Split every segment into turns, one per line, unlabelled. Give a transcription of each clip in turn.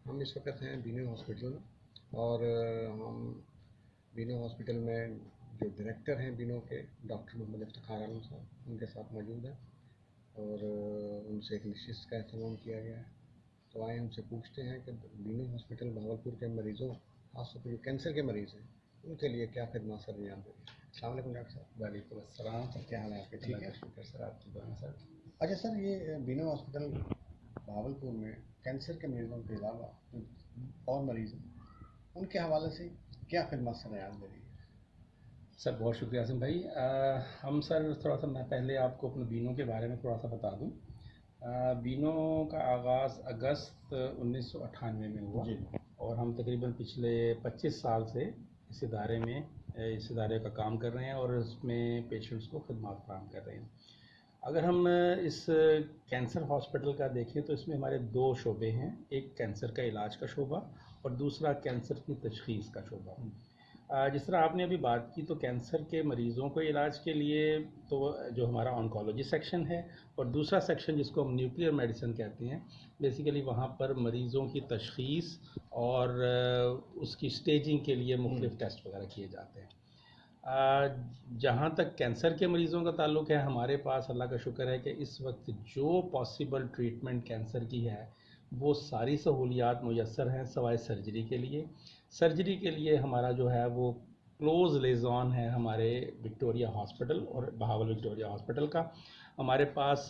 हम इस वक्त हैं बीनो हॉस्पिटल और हम बीनो हॉस्पिटल में जो डायरेक्टर हैं बीनो के, डॉक्टर मोहम्मद इफ्तिखार आलम साहब, उनके साथ मौजूद हैं और उनसे एक नशिस्त का एहतमाम किया गया है। तो आए उनसे पूछते हैं कि बीनो हॉस्पिटल भावलपुर के मरीज़ों, खासतौर पर जो कैंसर के मरीज़ हैं, उनके लिए क्या खदमात सर अंजाम दे रही है। अस्सलाम वालेकुम डॉक्टर साहब।
वालेकुम अस्सलाम।
सर क्या हाल है आपके,
अल्लाह
ठीक
का
है?
शुक्र सर, आपकी दुआ है सर।
अच्छा सर, ये बीनो हॉस्पिटल भावलपुर में कैंसर के मरीज़ों के अलावा और मरीज़ हैं, उनके हवाले से क्या खिदमत सराहत दे रही है?
सर बहुत शुक्रिया आसिम भाई। हम सर थोड़ा सा, मैं पहले आपको अपने बीनों के बारे में थोड़ा सा बता दूं। बीनों का आगाज़ अगस्त 1998 में हुआ
जी।
और हम तकरीबन पिछले 25 साल से इस इदारे का काम कर रहे हैं और इसमें पेशेंट्स को खदमात फराहम कर रहे हैं। अगर हम इस कैंसर हॉस्पिटल का देखें तो इसमें हमारे दो शोबे हैं, एक कैंसर का इलाज का शोबा और दूसरा कैंसर की तशख़ीस का शोबा। जिस तरह आपने अभी बात की, तो कैंसर के मरीज़ों को इलाज के लिए तो जो हमारा ऑन्कोलॉजी सेक्शन है और दूसरा सेक्शन जिसको हम न्यूक्लियर मेडिसिन कहते हैं, बेसिकली वहाँ पर मरीज़ों की तशख़ीस और उसकी स्टेजिंग के लिए मुख्तलिफ़ टेस्ट वगैरह किए जाते हैं। जहाँ तक कैंसर के मरीज़ों का ताल्लुक़ है, हमारे पास अल्लाह का शुक्र है कि इस वक्त जो पॉसिबल ट्रीटमेंट कैंसर की है वो सारी सहूलियात मुयस्सर हैं सवाए सर्जरी के लिए। सर्जरी के लिए हमारा जो है वो क्लोज़ लिएज़ॉन है हमारे विक्टोरिया हॉस्पिटल और बहावल विक्टोरिया हॉस्पिटल का। हमारे पास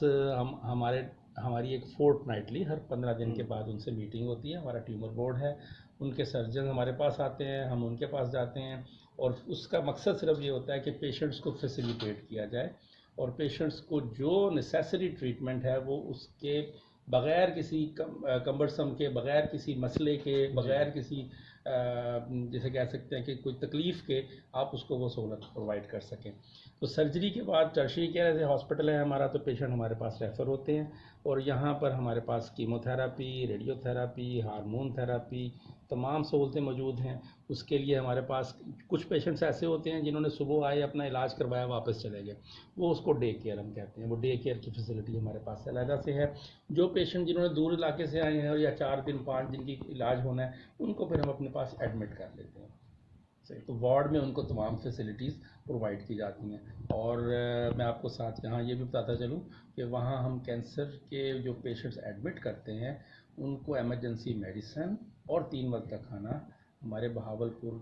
हमारी एक फोर्टनाइटली हर 15 दिन के बाद उनसे मीटिंग होती है। हमारा ट्यूमर बोर्ड है, उनके सर्जन हमारे पास आते हैं, हम उनके पास जाते हैं और उसका मकसद सिर्फ ये होता है कि पेशेंट्स को फैसिलिटेट किया जाए और पेशेंट्स को जो नेसेसरी ट्रीटमेंट है वो उसके बग़ैर किसी कम्बरसम के, बग़ैर किसी मसले के, बग़ैर किसी जैसे कह सकते हैं कि कोई तकलीफ़ के, आप उसको वो सहूलत प्रोवाइड कर सकें। तो सर्जरी के बाद tertiary care as a hospital है हमारा, तो पेशेंट हमारे पास रेफ़र होते हैं और यहाँ पर हमारे पास कीमोथेरापी, रेडियोथेरापी, हार्मोन थेरापी, तमाम सहूलतें मौजूद हैं। उसके लिए हमारे पास कुछ पेशेंट्स ऐसे होते हैं जिन्होंने सुबह आए, अपना इलाज करवाया, वापस चले गए, वो उसको डे केयर हम कहते हैं। वो डे केयर की फैसिलिटी हमारे पास अलहदा से है। जो पेशेंट जिन्होंने दूर इलाके से आए हैं और या 4 दिन 5 दिन की इलाज होना है, उनको फिर हम अपने पास एडमिट कर लेते हैं। सही, तो वार्ड में उनको तमाम फैसिलिटीज़ प्रोवाइड की जाती हैं और मैं आपको साथ यहाँ ये भी बताता चलूँ कि वहाँ हम कैंसर के जो पेशेंट्स एडमिट करते हैं उनको एमरजेंसी मेडिसिन और 3 वक्त का खाना हमारे बहावलपुर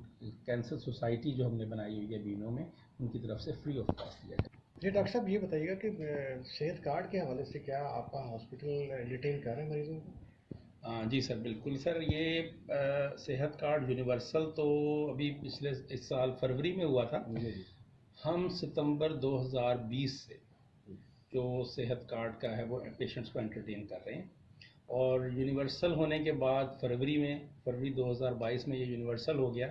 कैंसर सोसाइटी जो हमने बनाई हुई है बीनो में, उनकी तरफ से फ्री ऑफ कॉस्ट दिया जाए।
जी डॉक्टर साहब, ये बताइएगा कि सेहत कार्ड के हवाले से क्या आपका हॉस्पिटल रिटेन कर रहे हैं मरीजों को?
जी सर, बिल्कुल सर। ये सेहत कार्ड यूनिवर्सल तो अभी पिछले इस साल फरवरी में हुआ था।
जी जी।
हम सितंबर 2020 से जो सेहत कार्ड का है वो पेशेंट्स को एंटरटेन कर रहे हैं और यूनिवर्सल होने के बाद फरवरी 2022 में ये यूनिवर्सल हो गया।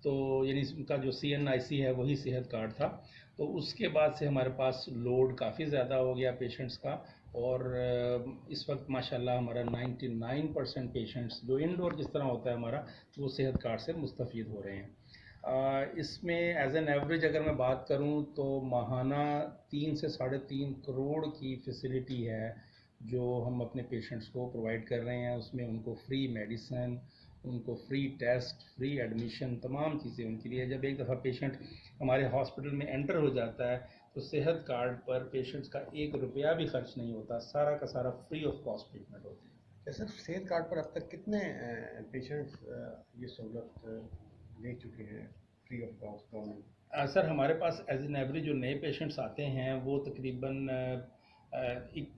तो यानी उनका जो CNIC है वही सेहत कार्ड था। तो उसके बाद से हमारे पास लोड काफ़ी ज़्यादा हो गया पेशेंट्स का और इस वक्त माशाल्लाह हमारा 99% पेशेंट्स जो इंडोर जिस तरह होता है हमारा, वो सेहत कार्ड से मुस्तफ़ीद हो रहे हैं। इसमें एज एन एवरेज अगर मैं बात करूं तो माहाना 3 से 3.5 करोड़ की फैसिलिटी है जो हम अपने पेशेंट्स को प्रोवाइड कर रहे हैं। उसमें उनको फ्री मेडिसिन, उनको फ्री टेस्ट, फ्री एडमिशन, तमाम चीज़ें उनके लिए। जब एक दफ़ा पेशेंट हमारे हॉस्पिटल में एंटर हो जाता है तो सेहत कार्ड पर पेशेंट्स का 1 रुपया भी खर्च नहीं होता, सारा का सारा फ्री ऑफ कॉस्ट ट्रीटमेंट होती है।
क्या सर, सेहत कार्ड पर अब तक कितने पेशेंट्स ये सहूलत ले चुके हैं free of cost government?
Sir हमारे पास एज एन एवरेज जो नए पेशेंट्स आते हैं वो तकरीबन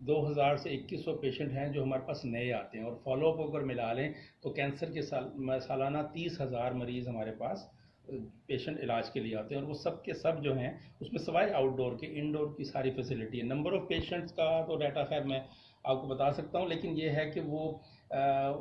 2000 से 2100 पेशेंट हैं जो हमारे पास नए आते हैं और फॉलोअप अगर मिला लें तो कैंसर के सालाना 30,000 मरीज़ हमारे पास पेशेंट इलाज के लिए आते हैं और वो सब के सब जो हैं उसमें सवाए आउटडोर के, इंडोर की सारी फैसिलिटी है। नंबर ऑफ़ पेशेंट्स का तो डाटा खैर मैं आपको बता सकता हूँ, लेकिन ये है कि वो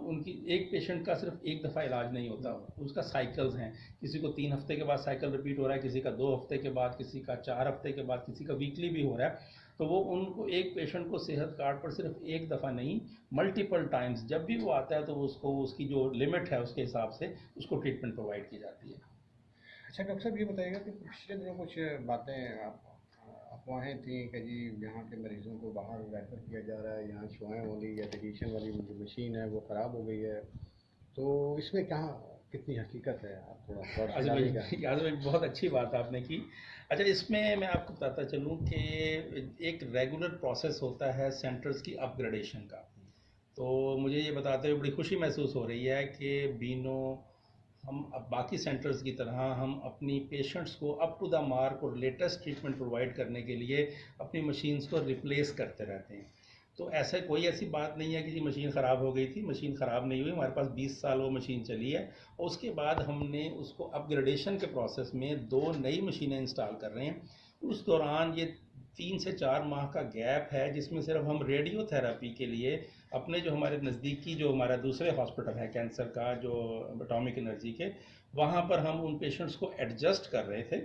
उनकी एक पेशेंट का सिर्फ एक दफ़ा इलाज नहीं होता, उसका साइकिल्स हैं। किसी को 3 हफ्ते के बाद साइकिल रिपीट हो रहा है, किसी का 2 हफ्ते के बाद, किसी का 4 हफ्ते के बाद, किसी का वीकली भी हो रहा है। तो वो उनको एक पेशेंट को सेहत कार्ड पर सिर्फ एक दफ़ा नहीं, मल्टीपल टाइम्स जब भी वो आता है तो उसको उसकी जो लिमिट है उसके हिसाब से उसको ट्रीटमेंट प्रोवाइड की जाती है।
अच्छा डॉक्टर साहब, ये बताइएगा कि पिछले दिनों कुछ बातें अफवाहें थी कि जी यहाँ के मरीज़ों को बाहर रेफ़र किया जा रहा है, यहाँ शुआएं वाली या रेडिएशन वाली जो मशीन है वो ख़राब हो गई है तो इसमें क्या कितनी हकीकत है, आप थोड़ा रोशनी
आज़म
डालिएगा।
भाई, आज़म भाई, बहुत अच्छी बात आपने की। अच्छा, इसमें मैं आपको बताता चलूँ कि एक रेगुलर प्रोसेस होता है सेंटर्स की अपग्रेडेशन का। तो मुझे ये बताते हुए बड़ी खुशी महसूस हो रही है कि बीनो हम अब बाकी सेंटर्स की तरह हम अपनी पेशेंट्स को अप टू द मार्क और लेटेस्ट ट्रीटमेंट प्रोवाइड करने के लिए अपनी मशीन्स को रिप्लेस करते रहते हैं। तो ऐसा कोई ऐसी बात नहीं है कि जी मशीन ख़राब हो गई थी, मशीन ख़राब नहीं हुई, हमारे पास 20 साल वो मशीन चली है। और उसके बाद हमने उसको अपग्रेडेशन के प्रोसेस में 2 नई मशीनें इंस्टॉल कर रहे हैं। उस दौरान ये 3 से 4 माह का गैप है जिसमें सिर्फ हम रेडियोथेरेपी के लिए अपने जो हमारे नज़दीकी जो हमारा दूसरे हॉस्पिटल है कैंसर का जो एटॉमिक एनर्जी के, वहाँ पर हम उन पेशेंट्स को एडजस्ट कर रहे थे।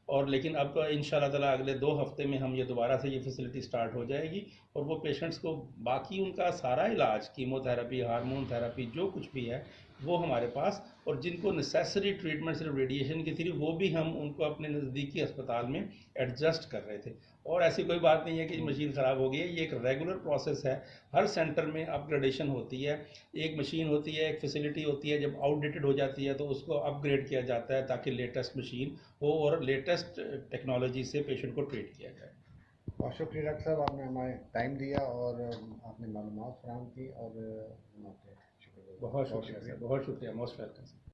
और लेकिन अब इंशाल्लाह ताला अगले 2 हफ्ते में हम ये दोबारा से ये फैसिलिटी स्टार्ट हो जाएगी और वो पेशेंट्स को बाकी उनका सारा इलाज, कीमोथेरेपी, हार्मोन थेरेपी, जो कुछ भी है वो हमारे पास, और जिनको नेसेसरी ट्रीटमेंट सिर्फ रेडिएशन की थी वो भी हम उनको अपने नज़दीकी अस्पताल में एडजस्ट कर रहे थे। और ऐसी कोई बात नहीं है कि मशीन ख़राब हो गई है, ये एक रेगुलर प्रोसेस है। हर सेंटर में अपग्रेडेशन होती है, एक मशीन होती है, एक फैसिलिटी होती है, जब आउटडेटेड हो जाती है तो उसको अपग्रेड किया जाता है ताकि लेटेस्ट मशीन हो और लेटेस्ट टेक्नोलॉजी से पेशेंट को ट्रीट किया जाए।
बहुत शुक्रिया डॉक्टर साहब, आपने हमें टाइम दिया और आपने मालूमात फराहम की, और हम आपके शुक्रगुजार।
बहुत
बहुत
शुक्रिया सर,
शुक्रिया।
बहुत शुक्रिया, मोस्ट वेलकम सर।